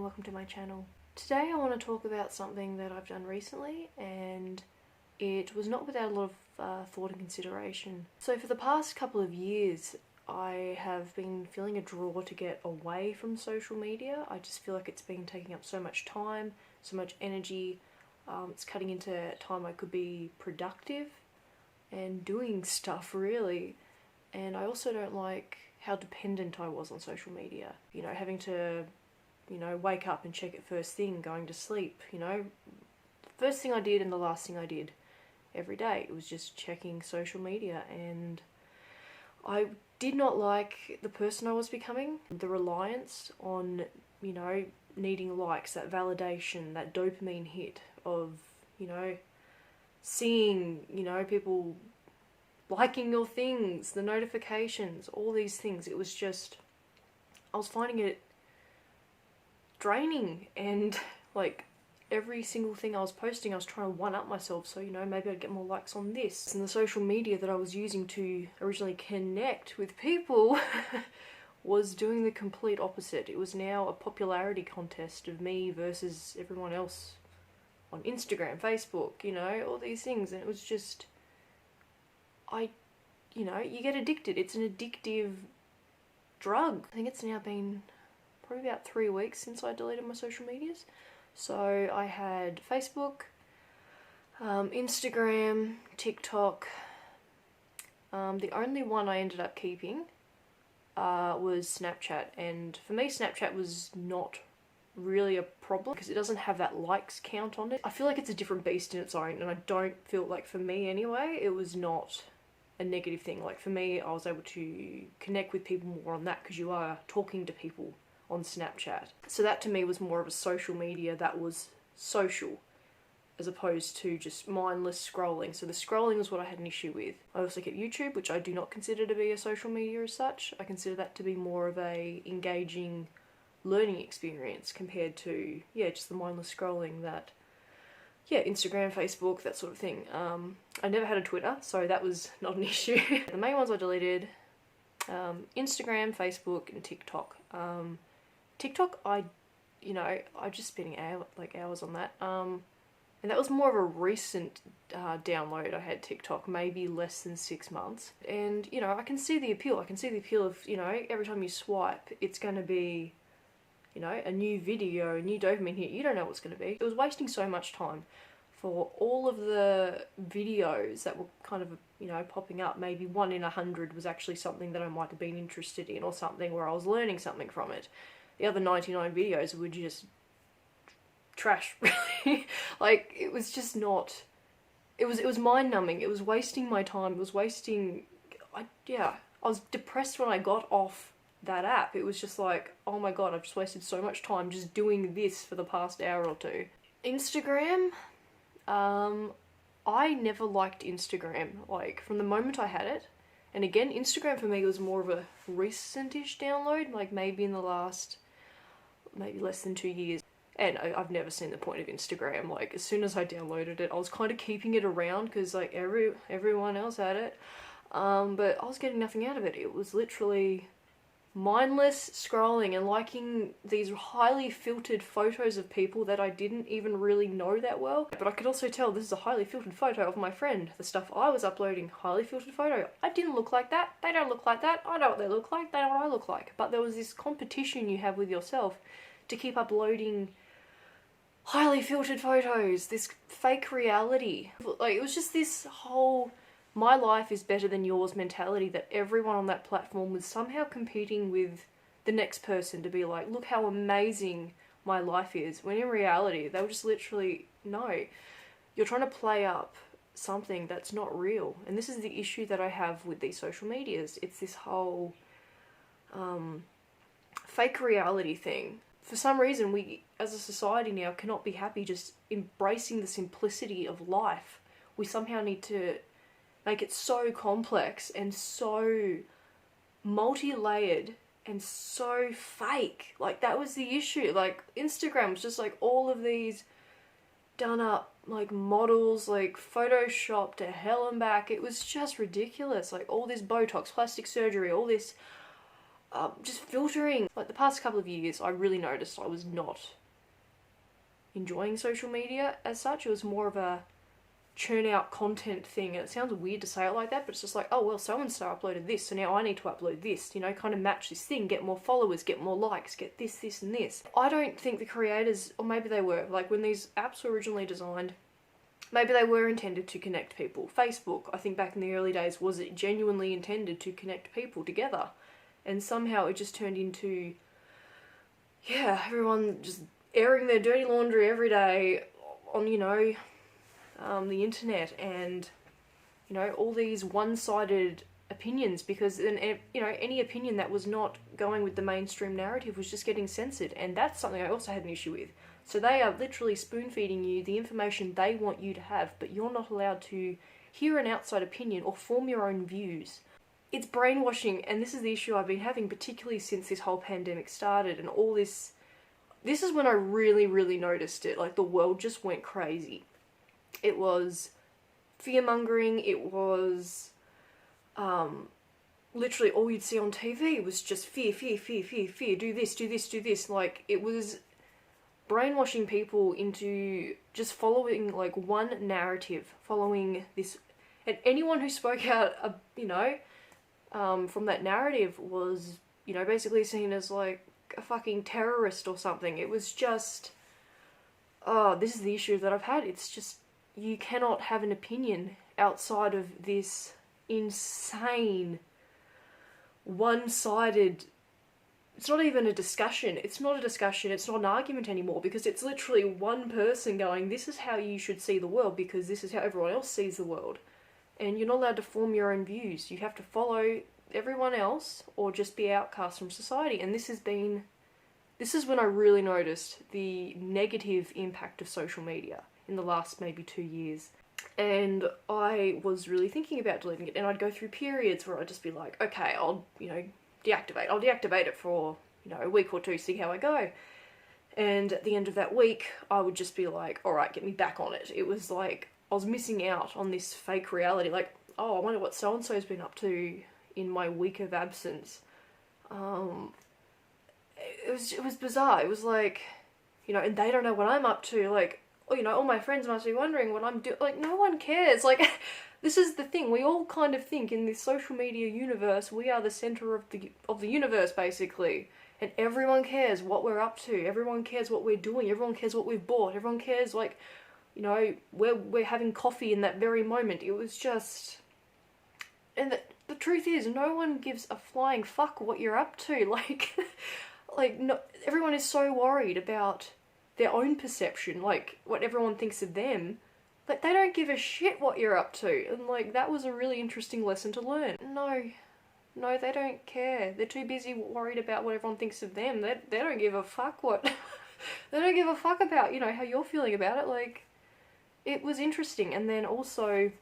and welcome to my channel. Today I want to talk about something that I've done recently, and it was not without a lot of thought and consideration. So for the past couple of years I have been feeling a draw to get away from social media. I just feel like it's been taking up so much time, so much energy. It's cutting into time I could be productive and doing stuff really. And I also don't like how dependent I was on social media. You know, having to, wake up and check it first thing, going to sleep, first thing I did and the last thing I did every day. It was just checking social media, and I did not like the person I was becoming. The reliance on, needing likes, that validation, that dopamine hit of, seeing, people liking your things, the notifications, all these things. It was just, I was finding it draining, and like every single thing I was posting I was trying to one up myself, so maybe I'd get more likes on this. And the social media that I was using to originally connect with people was doing the complete opposite. It was now a popularity contest of me versus everyone else on Instagram, Facebook, all these things. And it was just, you get addicted. It's an addictive drug. I think it's now been probably about 3 weeks since I deleted my social medias. So I had Facebook, Instagram, TikTok. The only one I ended up keeping was Snapchat. And for me, Snapchat was not really a problem because it doesn't have that likes count on it. I feel like it's a different beast in its own, and I don't feel like, for me anyway, it was not a negative thing. Like for me, I was able to connect with people more on that because you are talking to people on Snapchat. So that to me was more of a social media that was social, as opposed to just mindless scrolling. So the scrolling was what I had an issue with. I also kept YouTube, which I do not consider to be a social media as such. I consider that to be more of a engaging learning experience compared to, just the mindless scrolling that, Instagram, Facebook, that sort of thing. I never had a Twitter, so that was not an issue. The main ones I deleted, Instagram, Facebook, and TikTok. TikTok, I just spending hours on that. And that was more of a recent download. I had TikTok, maybe less than 6 months. And, I can see the appeal. I can see the appeal of, every time you swipe, it's going to be, a new video, a new dopamine hit. You don't know what's going to be. It was wasting so much time for all of the videos that were kind of, popping up. Maybe 1 in 100 was actually something that I might have been interested in, or something where I was learning something from it. The other 99 videos were just trash, really. Like, it was just not... It was mind-numbing. It was wasting my time. It was wasting... I was depressed when I got off that app. It was just like, oh my god, I've just wasted so much time just doing this for the past hour or two. Instagram, I never liked Instagram, like, from the moment I had it. And again, Instagram for me was more of a recent-ish download, like maybe in the last, maybe less than 2 years. And I've never seen the point of Instagram. Like, as soon as I downloaded it, I was kind of keeping it around because, like, everyone else had it. But I was getting nothing out of it. It was literally mindless scrolling and liking these highly filtered photos of people that I didn't even really know that well. But I could also tell this is a highly filtered photo of my friend. The stuff I was uploading, highly filtered photo. I didn't look like that. They don't look like that. I know what they look like. They know what I look like. But there was this competition you have with yourself to keep uploading highly filtered photos, this fake reality. Like, it was just this whole my life is better than yours mentality that everyone on that platform was somehow competing with the next person to be like, look how amazing my life is. When in reality, they were just literally, no, you're trying to play up something that's not real. And this is the issue that I have with these social medias. It's this whole fake reality thing. For some reason, we as a society now cannot be happy just embracing the simplicity of life. We somehow need to make it so complex and so multi-layered and so fake. Like, that was the issue. Like, Instagram was just like all of these done up like models, like photoshopped to hell and back. It was just ridiculous. Like, all this Botox, plastic surgery, all this just filtering. Like the past couple of years, I really noticed I was not enjoying social media as such. It was more of a churn out content thing, and it sounds weird to say it like that, but it's just like, oh well, so and so uploaded this, so now I need to upload this, you know, kind of match this thing, get more followers, get more likes, get this and this. I don't think the creators, or maybe they were, like when these apps were originally designed, maybe they were intended to connect people. Facebook, I think back in the early days, was it genuinely intended to connect people together, and somehow it just turned into, yeah, everyone just airing their dirty laundry every day on, you know, the internet, and you know, all these one-sided opinions, because you know, any opinion that was not going with the mainstream narrative was just getting censored, and that's something I also had an issue with. So they are literally spoon-feeding you the information they want you to have, but you're not allowed to hear an outside opinion or form your own views. It's brainwashing, and this is the issue I've been having, particularly since this whole pandemic started, and all this is when I really noticed it. Like, the world just went crazy. It was fear-mongering, it was literally all you'd see on TV was just fear, do this. Like, it was brainwashing people into just following like one narrative, following this, and anyone who spoke out, you know, from that narrative was, you know, basically seen as like a fucking terrorist or something. It was just, oh, this is the issue that I've had. It's just, you cannot have an opinion outside of this insane, one-sided. It's not even a discussion. It's not a discussion. It's not an argument anymore, because it's literally one person going, this is how you should see the world because this is how everyone else sees the world. And you're not allowed to form your own views. You have to follow everyone else or just be outcast from society. And this is when I really noticed the negative impact of social media in the last maybe 2 years. And I was really thinking about deleting it, and I'd go through periods where I'd just be like, okay, I'll, you know, I'll deactivate it for, you know, a week or two, see how I go. And at the end of that week, I would just be like, alright, get me back on it. It was like, I was missing out on this fake reality, like, oh, I wonder what so-and-so's been up to in my week of absence. It was bizarre. It was like, you know, and they don't know what I'm up to, like, oh, you know, all my friends must be wondering what I'm doing. Like, no one cares. Like, this is the thing. We all kind of think in this social media universe, we are the center of the universe, basically. And everyone cares what we're up to. Everyone cares what we're doing. Everyone cares what we've bought. Everyone cares, like, you know, we're having coffee in that very moment. It was just... And the truth is, no one gives a flying fuck what you're up to. Like, like, no, everyone is so worried about their own perception, like what everyone thinks of them. Like, they don't give a shit what you're up to. And like, that was a really interesting lesson to learn. No, they don't care. They're too busy worried about what everyone thinks of them. They don't give a fuck what they don't give a fuck about, you know, how you're feeling about it. Like, it was interesting. And then also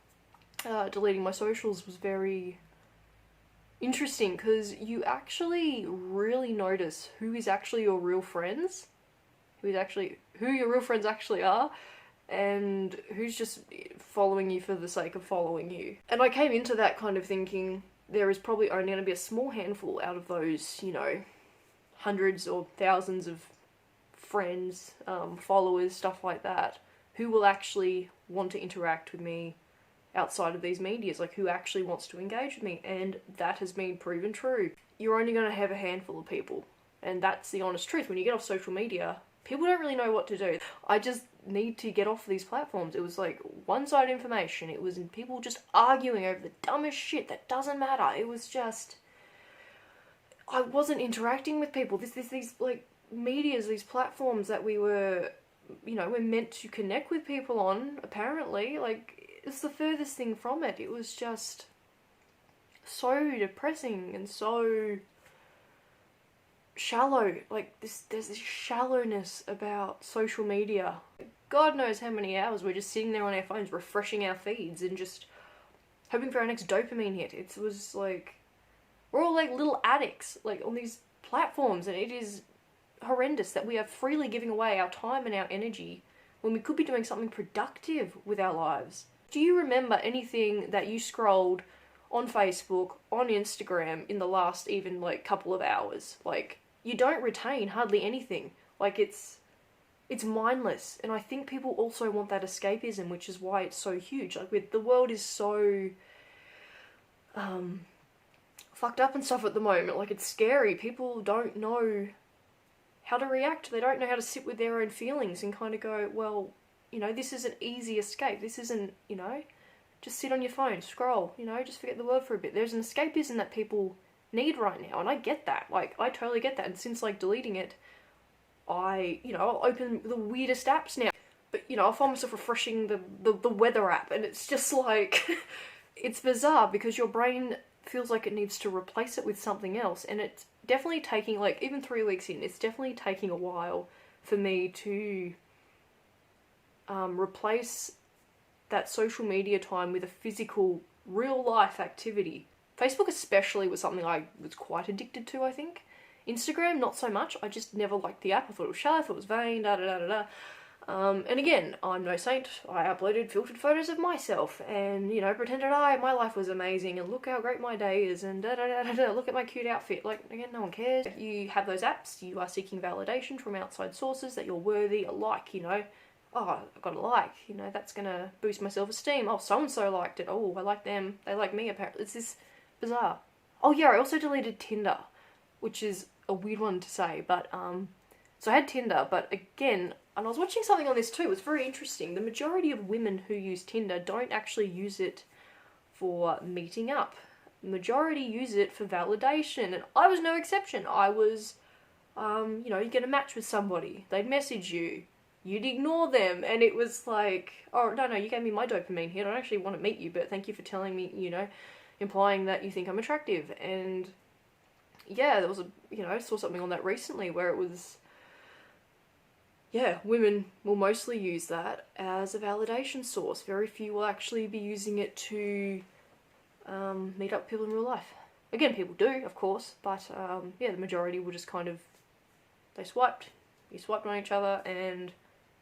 deleting my socials was very interesting, because you actually really notice who is actually your real friends, who your real friends actually are, and who's just following you for the sake of following you. And I came into that kind of thinking, there is probably only going to be a small handful out of those, you know, hundreds or thousands of friends, followers, stuff like that, who will actually want to interact with me outside of these medias, like who actually wants to engage with me. And that has been proven true. You're only going to have a handful of people, and that's the honest truth. When you get off social media, people don't really know what to do. I just need to get off these platforms. It was like one-sided information. It was people just arguing over the dumbest shit that doesn't matter. It was just, I wasn't interacting with people. These like medias, these platforms that we were, you know, we're meant to connect with people on, apparently. Like, it's the furthest thing from it. It was just so depressing and so shallow. Like, there's this shallowness about social media. God knows how many hours we're just sitting there on our phones refreshing our feeds and just hoping for our next dopamine hit. It was like, we're all like little addicts, like, on these platforms, and it is horrendous that we are freely giving away our time and our energy when we could be doing something productive with our lives. Do you remember anything that you scrolled on Facebook, on Instagram in the last even like couple of hours. Like, you don't retain hardly anything. Like, it's mindless. And I think people also want that escapism, which is why it's so huge. Like, the world is so fucked up and stuff at the moment. Like, it's scary. People don't know how to react. They don't know how to sit with their own feelings and kind of go, well, you know, this is an easy escape. This isn't, you know, just sit on your phone, scroll, you know, just forget the world for a bit. There's an escapism that people need right now, and I get that. Like, I totally get that. And since, like, deleting it, I'll open the weirdest apps now. But, you know, I'll find myself refreshing the weather app, and it's just like, it's bizarre because your brain feels like it needs to replace it with something else, and it's definitely taking, like, even 3 weeks in, it's definitely taking a while for me to replace that social media time with a physical, real life activity. Facebook especially was something I was quite addicted to, I think. Instagram, not so much. I just never liked the app. I thought it was shallow, I thought it was vain, and again, I'm no saint. I uploaded filtered photos of myself and, you know, pretended my life was amazing and look how great my day is and look at my cute outfit. Like, again, no one cares. You have those apps, you are seeking validation from outside sources that you're worthy, a like, you know. Oh, I got a like, you know, that's gonna boost my self-esteem. Oh, so-and-so liked it. Oh, I like them. They like me, apparently. It's this bizarre. Oh, yeah, I also deleted Tinder, which is a weird one to say, but, so I had Tinder, but again, and I was watching something on this too, it was very interesting. The majority of women who use Tinder don't actually use it for meeting up. The majority use it for validation, and I was no exception. I was, you know, you get a match with somebody, they'd message you, you'd ignore them, and it was like, oh, no, you gave me my dopamine hit, I don't actually want to meet you, but thank you for telling me, you know, implying that you think I'm attractive. And yeah, there was I saw something on that recently where it was, yeah, women will mostly use that as a validation source. Very few will actually be using it to meet up with people in real life. Again, people do, of course, but yeah, the majority will just kind of, you swiped on each other, and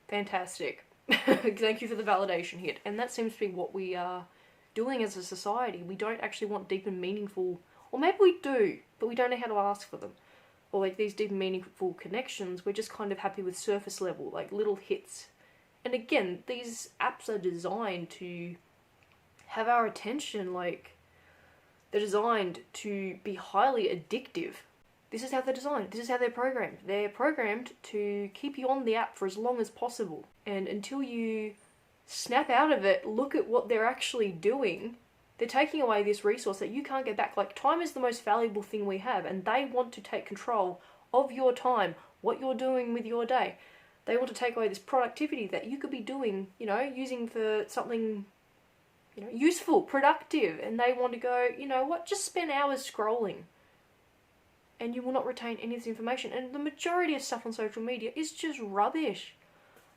fantastic. Thank you for the validation hit. And that seems to be what we are doing as a society. We don't actually want deep and meaningful, or maybe we do, but we don't know how to ask for them. Or like these deep and meaningful connections, we're just kind of happy with surface level, like little hits. And again, these apps are designed to have our attention, like, they're designed to be highly addictive. This is how they're designed, this is how they're programmed. They're programmed to keep you on the app for as long as possible. And until you snap out of it, look at what they're actually doing, they're taking away this resource that you can't get back. Like, time is the most valuable thing we have, and they want to take control of your time, what you're doing with your day. They want to take away this productivity that you could be doing, you know, using for something, you know, useful, productive, and they want to go, you know what, just spend hours scrolling, and you will not retain any of this information. And the majority of stuff on social media is just rubbish.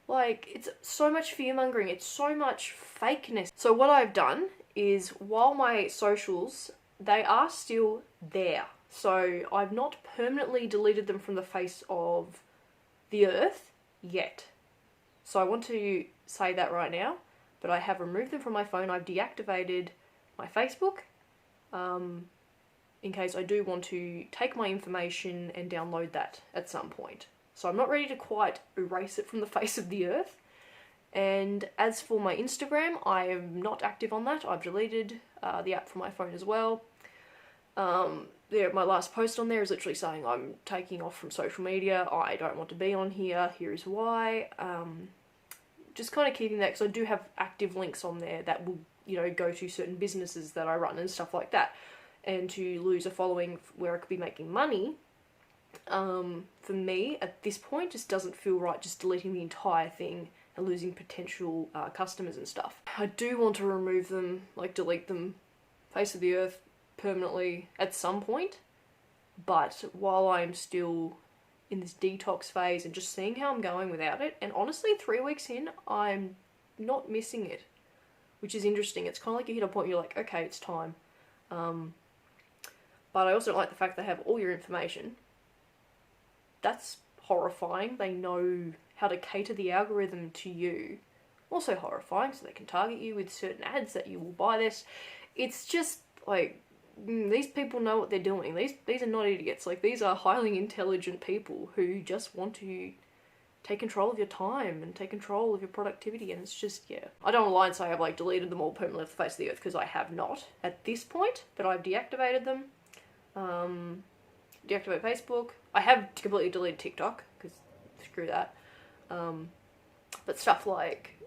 Like, it's so much fear-mongering, it's so much fakeness. So what I've done is, while my socials, they are still there. So I've not permanently deleted them from the face of the earth yet. So I want to say that right now, but I have removed them from my phone. I've deactivated my Facebook, in case I do want to take my information and download that at some point. So I'm not ready to quite erase it from the face of the earth. And as for my Instagram, I am not active on that. I've deleted the app from my phone as well. My last post on there is literally saying I'm taking off from social media. I don't want to be on here. Here's why. Just kind of keeping that, because I do have active links on there that will, you know, go to certain businesses that I run and stuff like that. And to lose a following where I could be making money, for me at this point just doesn't feel right, just deleting the entire thing and losing potential customers and stuff. I do want to remove them, like delete them face of the earth permanently at some point, but while I'm still in this detox phase and just seeing how I'm going without it, and honestly 3 weeks in, I'm not missing it, which is interesting. It's kind of like you hit a point where you're like, okay, it's time. But I also like the fact they have all your information. That's horrifying. They know how to cater the algorithm to you. Also horrifying, so they can target you with certain ads that you will buy this. It's just Like, these people know what they're doing. These are not idiots. Like, these are highly intelligent people who just want to take control of your time and take control of your productivity, and it's just, yeah. I don't want to lie and say I've like deleted them all permanently off the face of the earth, because I have not at this point, but I've deactivated them. Deactivate Facebook. I have completely deleted TikTok, because screw that. But stuff like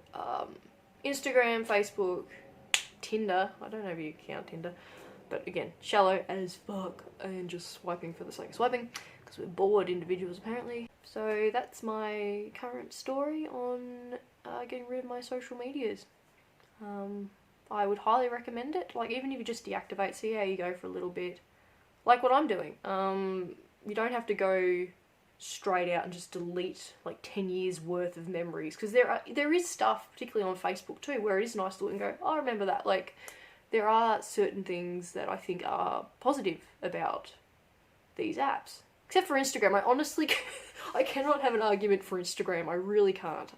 Instagram, Facebook, Tinder. I don't know if you count Tinder, but again, shallow as fuck and just swiping for the sake of swiping, because we're bored individuals apparently. So that's my current story on getting rid of my social medias. I would highly recommend it. Like, even if you just deactivate, see how you go for a little bit. Like what I'm doing. You don't have to go straight out and just delete like 10 years worth of memories, because there is stuff, particularly on Facebook too, where it is nice to look and go, oh, I remember that. Like, there are certain things that I think are positive about these apps. Except for Instagram. I honestly, I cannot have an argument for Instagram. I really can't.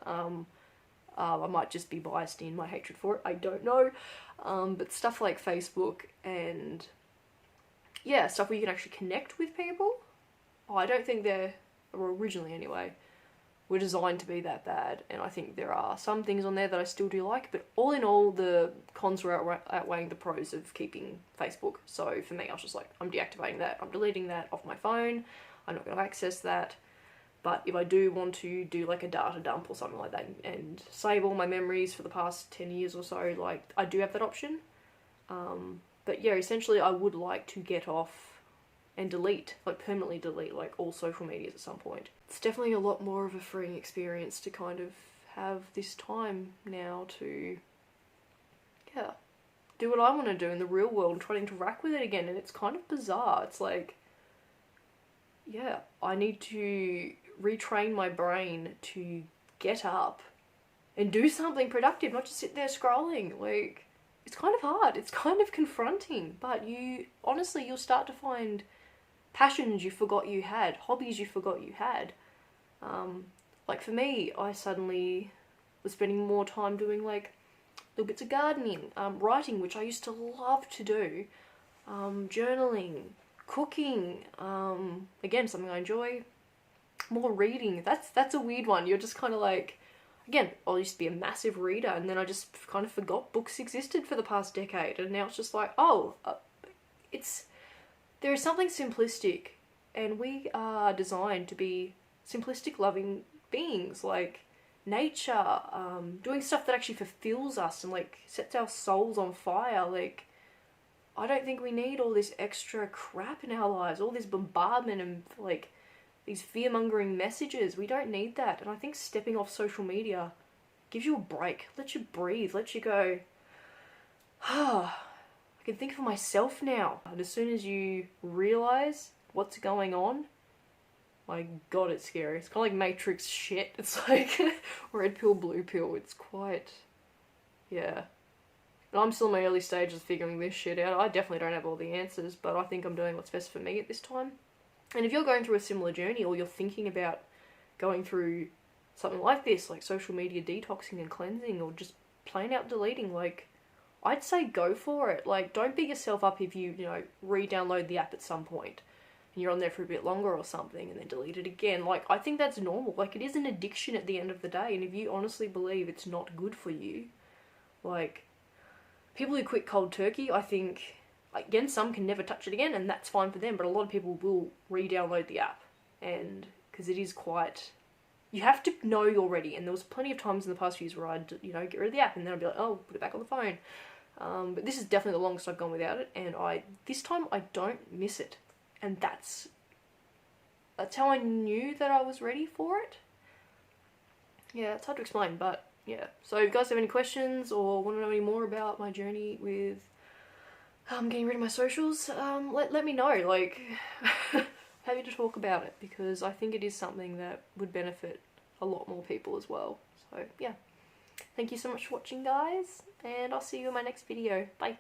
I might just be biased in my hatred for it. I don't know. But stuff like Facebook and, yeah, stuff where you can actually connect with people. I don't think they're, or originally anyway, were designed to be that bad. And I think there are some things on there that I still do like. But all in all, the cons were outweighing the pros of keeping Facebook. So for me, I was just like, I'm deactivating that. I'm deleting that off my phone. I'm not going to access that. But if I do want to do like a data dump or something like that and save all my memories for the past 10 years or so, like, I do have that option. But yeah, essentially I would like to get off and delete, like permanently delete, like all social medias at some point. It's definitely a lot more of a freeing experience to kind of have this time now to, yeah, do what I want to do in the real world and try to interact with it again. And it's kind of bizarre. It's like, yeah, I need to retrain my brain to get up and do something productive, not just sit there scrolling. Like, it's kind of hard. It's kind of confronting, but you'll start to find passions you forgot you had, hobbies you forgot you had. Like for me, I suddenly was spending more time doing like little bits of gardening, writing, which I used to love to do, journaling, cooking, again, something I enjoy, more reading. That's a weird one. You're just kind of like, again, I used to be a massive reader, and then I just kind of forgot books existed for the past decade, and now it's just like, oh, there is something simplistic, and we are designed to be simplistic loving beings, like nature, doing stuff that actually fulfills us and like sets our souls on fire. Like, I don't think we need all this extra crap in our lives, all this bombardment and like these fear-mongering messages. We don't need that. And I think stepping off social media gives you a break, lets you breathe, lets you go, I can think for myself now. And as soon as you realise what's going on, my god, it's scary. It's kind of like Matrix shit. It's like red pill, blue pill. It's quite, yeah. And I'm still in my early stages of figuring this shit out. I definitely don't have all the answers, but I think I'm doing what's best for me at this time. And if you're going through a similar journey, or you're thinking about going through something like this, like social media detoxing and cleansing, or just plain out deleting, like, I'd say go for it. Like, don't beat yourself up if you re-download the app at some point and you're on there for a bit longer or something and then delete it again. Like, I think that's normal. Like, it is an addiction at the end of the day, and if you honestly believe it's not good for you, like, people who quit cold turkey, I think, again, some can never touch it again, and that's fine for them, but a lot of people will re-download the app, and because it is quite, you have to know you're ready. And there was plenty of times in the past few years where I'd, get rid of the app, and then I'd be like, oh, put it back on the phone. But this is definitely the longest I've gone without it, and this time I don't miss it, and that's how I knew that I was ready for it. Yeah, it's hard to explain, but yeah. So if you guys have any questions or want to know any more about my journey with getting rid of my socials, let me know. Like, happy to talk about it, because I think it is something that would benefit a lot more people as well. So yeah, thank you so much for watching, guys, and I'll see you in my next video. Bye.